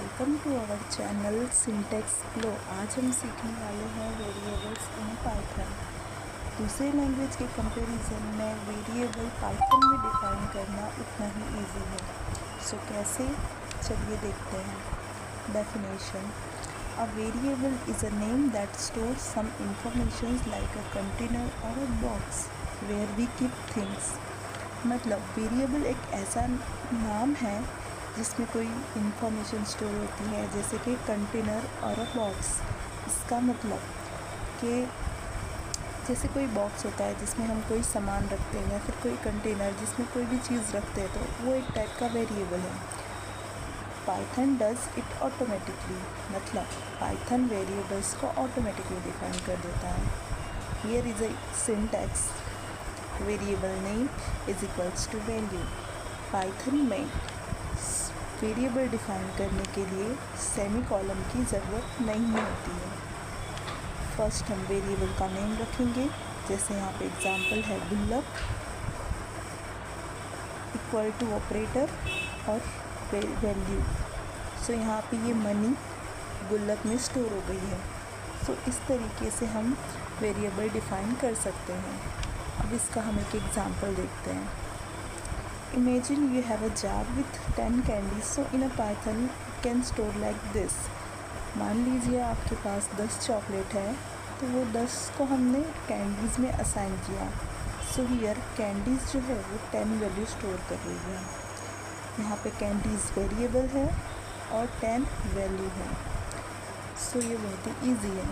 Welcome to our channel syntax flow. आज हम सीखने वाले हैं वेरिएबल्स इन पाइथन। दूसरे लैंग्वेज के कंपैरिजन में वेरिएबल पाइथन में डिफाइन करना उतना ही इजी है। सो कैसे, चलिए देखते हैं। Definition: a variable is a name that stores some information like a container or a box where we keep things. मतलब वेरिएबल एक ऐसा नाम है जिसमें कोई इंफॉर्मेशन स्टोर होती है, जैसे कि कंटेनर और अ बॉक्स। इसका मतलब कि जैसे कोई बॉक्स होता है जिसमें हम कोई सामान रखते हैं, या फिर कोई कंटेनर जिसमें कोई भी चीज़ रखते हैं, तो वो एक टाइप का वेरिएबल है। पाइथन डज इट ऑटोमेटिकली, मतलब पाइथन वेरिएबल्स को ऑटोमेटिकली डिफाइन कर देता है। Here is a syntax: variable name is equals to value. Python में वेरिएबल डिफाइन करने के लिए सेमी कॉलम की ज़रूरत नहीं होती है। फर्स्ट हम वेरिएबल का नेम रखेंगे, जैसे यहाँ पे एग्जांपल है गुल्लक इक्वल टू ऑपरेटर और वैल्यू। सो यहाँ पे ये मनी गुल्लक में स्टोर हो गई है। सो इस तरीके से हम वेरिएबल डिफाइन कर सकते हैं। अब इसका हम एक एग्जांपल देखते हैं। Imagine you have a jar with 10 candies, so in a Python it can store like this. मान लीजिए आपके पास 10 चॉकलेट है, तो वो 10 को हमने कैंडीज़ में असाइन किया। सो हियर कैंडीज़ जो है वो 10 वैल्यू स्टोर कर रही है। यहाँ पे कैंडीज़ वेरिएबल है और 10 वैल्यू है। सो ये बहुत ही ईजी है।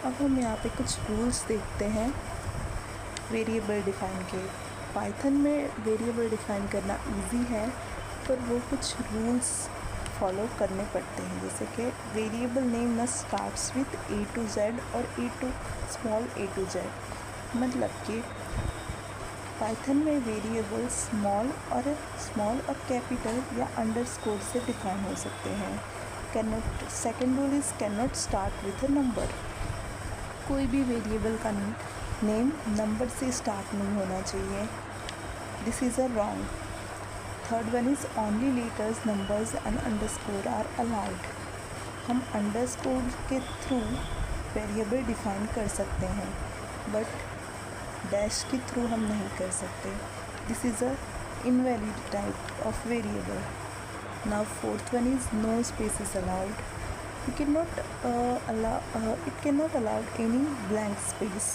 अब हम यहाँ पे कुछ रूल्स देखते हैं वेरिएबल डिफाइन के। पाइथन में वेरिएबल डिफाइन करना इजी है, पर वो कुछ रूल्स फॉलो करने पड़ते हैं, जैसे कि variable name must starts with A to Z और स्मॉल a to z। मतलब कि पाइथन में वेरिएबल स्मॉल और कैपिटल या अंडरस्कोर से डिफाइन हो सकते हैं। Second rule is can not start with a number. कोई भी वेरिएबल का नेम नंबर से स्टार्ट नहीं होना चाहिए। This is a wrong. Third one is only letters, numbers and underscore are allowed. हम अंडरस्कोर के थ्रू वेरिएबल डिफाइन कर सकते हैं, बट डैश के थ्रू हम नहीं कर सकते। This is a invalid type of variable. Now fourth one is no space is allowed. You cannot it cannot allow any blank space।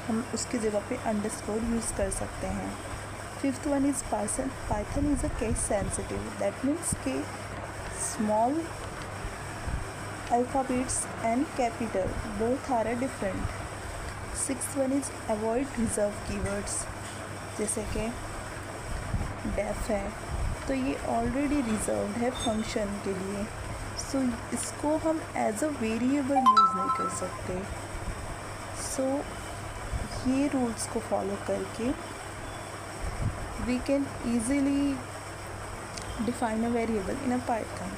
हम उसकी जगह पे अंडरस्कोर यूज़ कर सकते हैं। Fifth one is Python is a case sensitive. That means के small alphabets and capital both are a different. Sixth one is avoid reserve keywords, जैसे कि डेफ है, तो ये ऑलरेडी रिजर्व्ड है फंक्शन के लिए। सो इसको हम एज अ वेरिएबल यूज़ नहीं कर सकते। सो ये रूल्स को फॉलो करके we can easily define a variable in a Python.